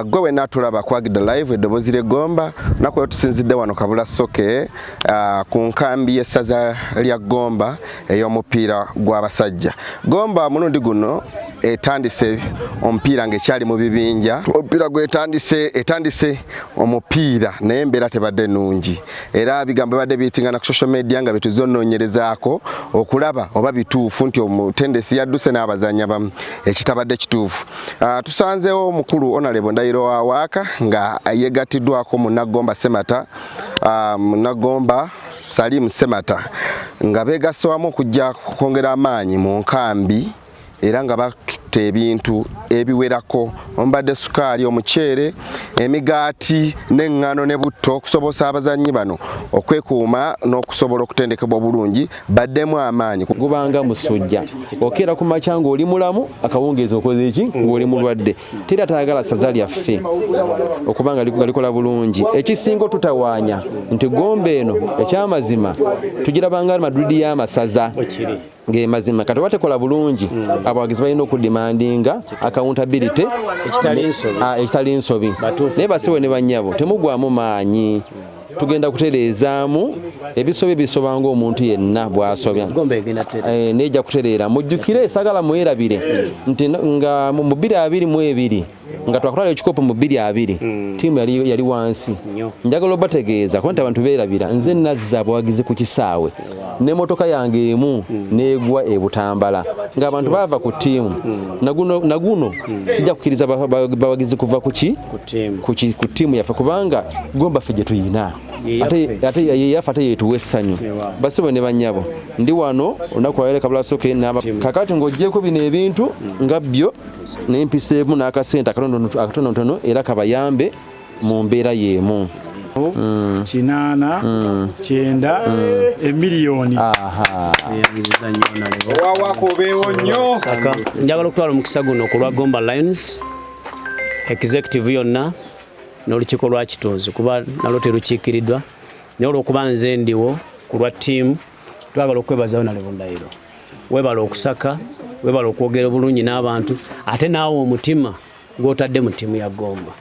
Gwe wenna tulaba kwagidde live eddoboozi ly'eggomba nakwe tusinzidde wano Kabula Soke ku nkambi y'essaza lya Gomba ey'omupiira gw'abasajja. Gomba mulundi guno etandise omupiira ng'ekyali mu bibinja. Omupiira etandise omupiira naye embeera tebadde nnungi. Era bigambo badde biyitingana ku social media nga bituzonnoonyerezaako okulaba oba bituufu nti omutendesi yadduse n'abazannyi abamu ekitabadde kituufu. Tusanzeewo omukulu Honorable Ndahiro Waaka nga yegattiddwako Munnagomba Semata, Munnagomba Salim Semata nga beegasse wamu okujja kwongera amaanyi mu nkambi era nga batutte ebintu ebiwerako ombadde sukaali, omuceere, emigaati n'eŋŋaano ne butto okusobosa abazannyi bano okwekuuma n'okusobola okutendekebwa obulungi baddemu amaanyi. Gubanga musujja okeera ku makya ng'oli mulamu, akawungeezi okoze eki ng'oli mulwadde. Tera tayagala ssaza lyaffe okubanga likola bulungi. Ekisinga tutawaanya nti Gomba eno ekyamazima tugirabanga madudi y'amasaza ng'emazima kati batekola bulungi. Abawagizi balina okudimandinga accountability ekitali nsobi. Naye basiwe ne bannyabo temugwamu maanyi. Tugenda kutereezaamu ebisobye bisobanga omuntu yenna bw'asobya nejja kutereera. Mujjukire sagala mwerabire nti nga mu 2022 nga twakutwala ekikopo mu 2020 tiimu yali wansi. Njagala obategeeza kuba nti abantu beerabira nze nazza abawagizi ku kisaawe n'emmotoka yange emu n'egwa e Butambala ng'abantu baava ku ttiimu. Naguno sijja kukkiriza bawagizi kuva ku ttiimu yaffe kubanga Gomba ffe gye tuyina ate yeyaffe ate yeetuwa essanyu. Basibo ne bannyabo ndi wano olunaku lwa Kabula Soke kakati ng'oggyeko bino ebintu nga byo n'empiseemu n'akasente akatonotono era kabayambe mu mbeera y'emu. 8 9 emiliyoni wawakobeewo nnyo. Njagala okutwala omukisa guno ku lwa Gomba Lions executive yonna n'olukiiko lwa kitunzi kuba nalwo terukiikiriddwa, naye olw'okuba nze ndiwo ku lwa ttiimu twagala okwebazawo Honorable Ndahiro. Webala okusaka, webala okwogera bulungi n'abantu ate naawe omutima gw'otadde mu ttiimu ya Gomba.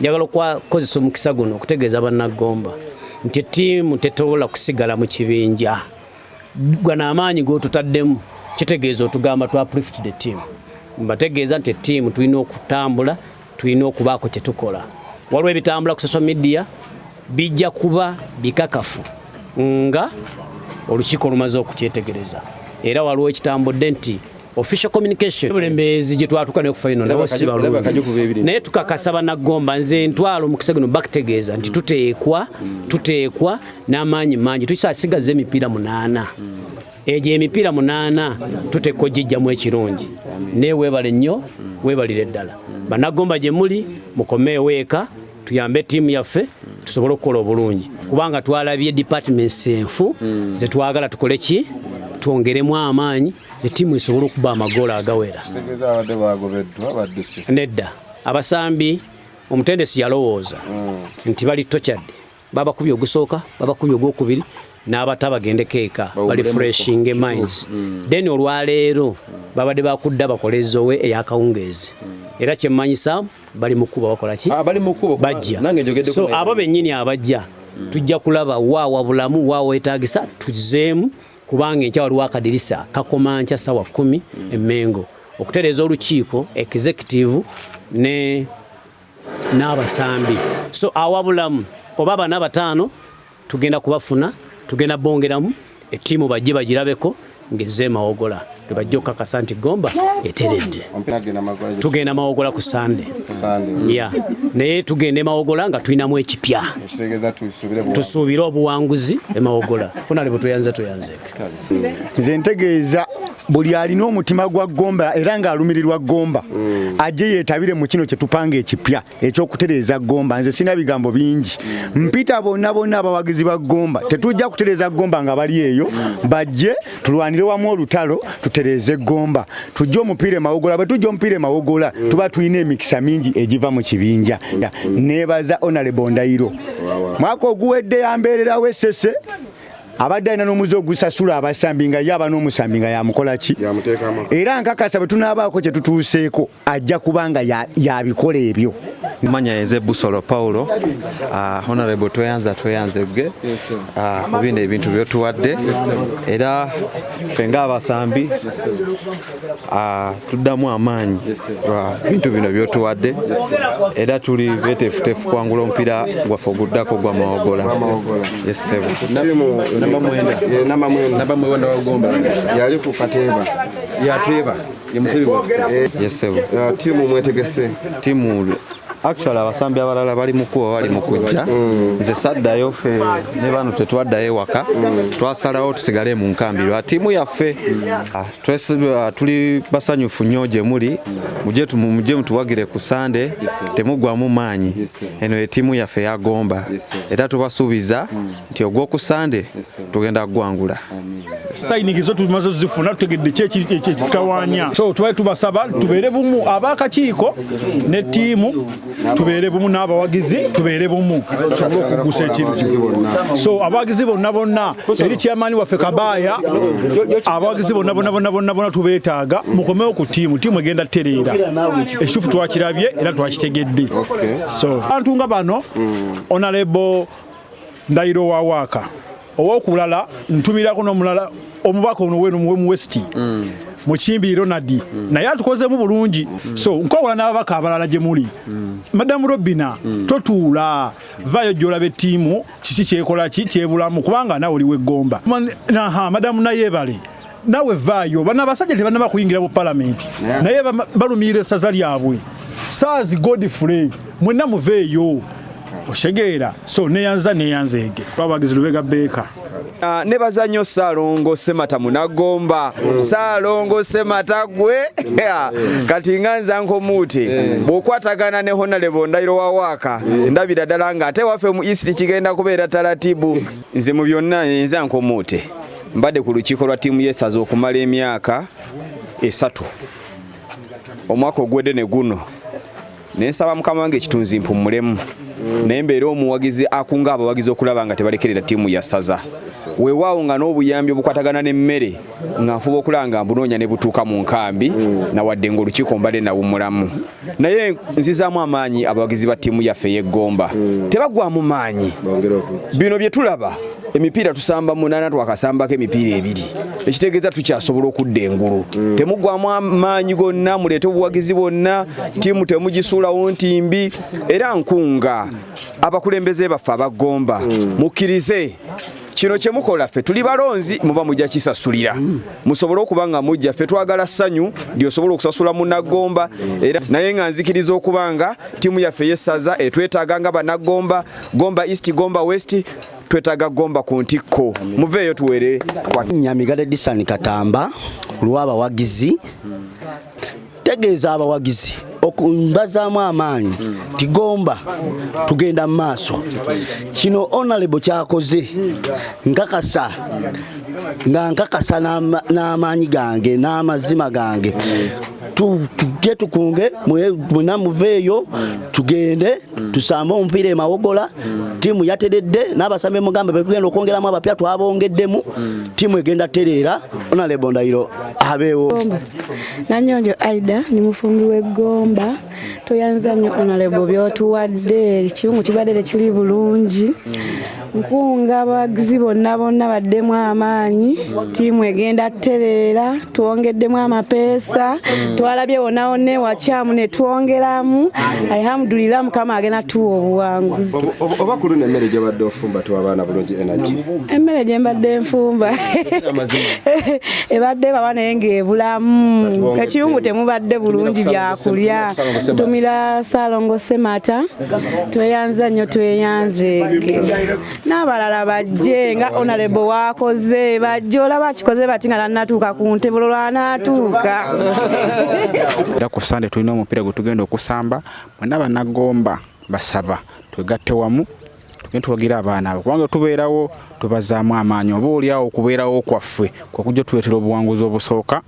Njagala okukozesa omukisa guno okutegeeza bannagomba nti ttiimu tetobola kusigala mu kibinja. Gwana amaanyi g'otutaddemu kitegeeza otugamba twa uplift the team. Mbategeeza nti ttiimu tulina okutambula, tulina okubaako kye tukola. Waliwo ebitambula ku social media bijja kuba bikakafu nga olukiiko lumaze okukyetegereza. Era waliwo ekitambudde nti official communication bulembezi gye twatuka ne kufa ino nabo si balungi. Naye tukakasa bannagomba nze ntwala omukisa guno bakutegeeza nti tuteekwa n'amaanyi mangi. Tukyasigaza emipiira 8. Egyo emipiira 8 tuteekwa ogijjamu ekirungi. Naye weebale nnyo, weebalire ddala. Bannagomba gye muli mukomeewo eka tuyambe ttiimu yaffe tusobole okukola obulungi kubanga twalabye departments enfu ze twagala tukole ki twongeremu amaanyi ettiimu esobole okuba amagoola agawera. Nedda abasambi omutendesi yalowooza nti bali tokyadde, babakubye ogusooka, babakubye ogwokubiri n'abata bagendeko eka bali freshing minds. Then olwaleero babadde bakudda bakolezowe ey'akawungeezi era kyemmanyisa bali mukuba bakola ki bajja. So abo bennyini abajja tujja kulaba waawa bulamu waawa etaagisa tuzeemu kubanga enkya waliwo akadirisa kakoma nkya sawa 10 emengo okutereeza olukiiko executive n'abasambi. So awabulamu oba abana 5 tugenda kubafuna, tugenda bongeramu ettiimu bajje bagirabeko ng'ezze mawogola tebajja okukakasa nti Gomba eteredde. Tugenda mawogola ku Sunday. Naye tugende mawogola nga tulinamu ekipya tusuubire obuwanguzi emawogola. Honorable tuyanzeeko. Nze ntegeeza buli alina omutima gwa Gomba era ng'alumirirwa Gomba ajje yeetabire mu kino kye tupanga ekipya ekyokutereeza Gomba. Nze sina bigambo bingi. Mpita bonna abawagizi ba Gomba tetujja kutereeza Gomba nga bali eyo, bajje tulwanire wamu olutalo tutereeze Gomba. Tujje omupiira mawogola, bwe tujje omupiira mawogola tuba tulina emikisa mingi egiva mu kibinja. Neebaza Honorable Ndahiro. Mwaka oguwedde yambeererawo essese abadde alina n'omuze ogusasula abasambi nga yaba n'omusambi nga yamukola ki era nkakasa bwe tunaabaako kye tutuuseeko ajja kubanga yabikola ebyo. Manya eze Busolo Paulo honorable tweyanze ge mu bino ebintu byotuwadde era fenga abasambi tuddamu amaanyi bintu bino byotuwadde era tuli betefutefu kwangula omupiira gwaffe oguddako gwa mawogola. Namba mwenda wa Gomba yali ku Kateeba yateeba ye mutebi waffe. Tiimu mwetegese tiimu actually abasambi abalala bali mukuwa bali mukujja nze saddayo ffe ne bano tetwaddayo ewaka twasalawo tusigale mu nkambi lwa tiimu yaffe tuli basanyufu nnyo gye muli mujje mutuwagire ku Sande temuggwamu maanyi eno ye tiimu yaffe ya Gomba era tubasuubiza nti ogw'oku Sande tugenda gwangula. Sayinigizo tumaze zifuna tutegedde kyekitawanya so tubaye tubasaba tubeere bumu abakakiiko ne tiimu tubeere bumu n'abawagizi tubeere bumu tusobole okugusa ekintu so abawagizi bonna eri chairman waffe Kabaaya abawagizi bonna tubeetaaga mukomewo ku tiimu egenda tereera ekituufu twakirabye era twakitegedde so abantu nga bano Honorable Ndahiro wa Waaka owokulala ntumirako n'omulala omubaka ono mu West Muchimbi Ronald naye atukozemu bulungi so nkowola n'ababaka abalala gye muli Madam Robina totuula vayo gy'olabe ttiimu kiki kyekola kyebulamu kubanga nawe oliwe Gomba Madam Nayebale nawe vayo bana abasajja tebannaba kuyingira mu palamenti naye balumiira essaza lyabwe Saazi Godfrey mwenna muveeyo oshegeera so neyanzeege abawagizi Lubega Beeka ne bazanyo Saalongo Semata Munagomba Saalongo Semata gwe kati nganza nkomuute bwokwatagana ne Honorable Ndahiro wa Waaka ndabira ddala nga ate waffe mu East kigenda kubeera talatibu. Nze mu byonna nza nkomuute mbadde ku lukiiko lwa tiimu y'essaza okumala emyaka 3 omwaka ogwedde ne guno nensaba Mukama wange ekitunzi mpumulemu naye mbeera omuwagizi akunga abawagizi okulaba nga tebalekerera ttiimu ya ssaza weewaawo nga n'obuyambi obukwatagana n'emmere nga nfuba okulanga mbunoonya ne butuuka mu nkambi nawadde ng'olukiiko mbadde nawummulamu naye nzizaamu amaanyi abawagizi ba ttiimu yaffe y'eggomba tebaggwamu maanyi bino bye tulaba emipiira tusamba 8 twakasambako emipiira 2 ekitegeeza tukyasobola okudda engulu temuggwamu amaanyi gonna muleete obuwagizi bonna ttiimu temugisuulawo ntimbi era nkunga abakulembeze baffe abagomba mukkirize kino kye mukola ffe tuli balonzi muba mujja kisasulira musobole okuba nga mujja ffe twagala ssanyu lyosobola okusasula munnagomba era naye nga nzikiriza okubanga ttiimu yaffe y'essaza etwetaaga nga bannagomba Gomba East Gomba West twetaaga Gomba ku ntikko muveeyo tuwere Nyamigale Disani Katamba lw'abawagizi tegeeza abawagizi okumbazaamu amaanyi Gomba tugenda mu maaso kino Honorable kyakoze nkakasa n'amaanyi gange n'amazima gange tujje tukunge mwena muveeyo tugende tusambe omupiira emawogola ttiimu yateredde n'abasambi mugamba betugenda okwongeramu abapya twabongeddemu ttiimu egenda tereera Honorable Ndahiro abeewo. Nanyonjo Aida ni mufumbi w'eggomba toyanza nnyo Honorable byotuwadde ekiwungu kibadde kiri bulungi nkunga abawagizi bonna baddemu amaanyi ttiimu egenda tereera twongeddemu amapeesa twalabye wonna ewakyamu ne twongeramu alhamdulillah Mukama agenda tuwa obuwanguzi. Oba ku luno emmere gye badde ofumba tuwabaana bulungi energy emmere gye mbadde nfumba ebadde baba naye ng'ebulamu ekiyungu temubadde bulungi byakulya tumira Saalongo Semata tweyanza nnyo tweyanzeege n'abalala bajje nga Honorable waakoze bajje olaba kikoze bati nga tannatuuka ku ntebolo lw'anaatuuka. Era ku Sande tulina omupiira gwe tugenda okusamba mwenna bannagomba basaba twegatte wamu tugenda tuwagira abaana abo kubanga tubeerawo tubazaamu amaanyi oba oliawo okubeerawo kwaffe kwakujja tuleetera obuwanguzi obusooka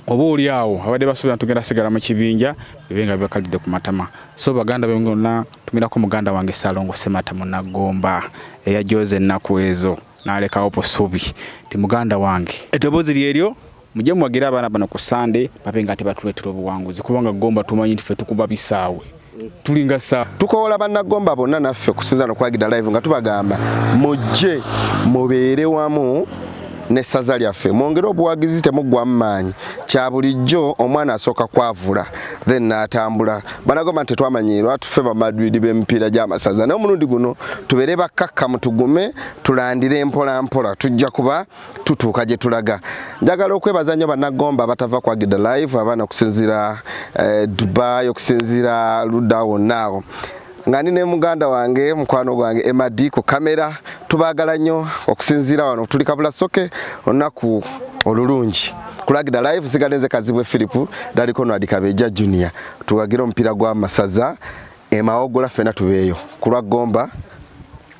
oba oliawo abadde basuubira tugenda sigala mu kibinja bibenga bibakalidde ku matama so baganda bengona tumirako muganda wange Saalongo Semata Munagomba eyajooza ennaku ezo n'alekawo busubi ti muganda wange eddoboozi lyeryo mujje muwagira abaana bano ku Sande babe nga tebatuleetera obuwanguzi kubanga Gomba tumanyi nti ffe tukuba bisaawe tulinga saa tukola bannagomba bonna naffe kusinza nokwagida live nga tubagamba mujje mubeere wamu n'essaza lyaffe mwongere obuwagizi temuggwamu maanyi kya bulijjo omwana asooka kwavula then n'atambula bannagomba nti tetwamanyirwa tuffe bamadwidi b'emipiira gy'amasaza naye omulundi guno tubeere bakkakkamu tugume tulandire mpola mpola tujja kuba tutuuka gye tulaga njagala okwebaza nnyo bannagomba abatava kwagida live abaana okusinziira Dubai okusinziira ludda wonnaawo nga nine muganda wange mukwano gwange Emadi ku kamera tubagala nnyo okusinziira wano tuli kabula soke olunaku olulungi kulagida live sigalenze kazibwe Philip daliko no Adikabeja Junior tuwagira omupiira gwa masaza emawogola fena tubeeyo kulwa Gomba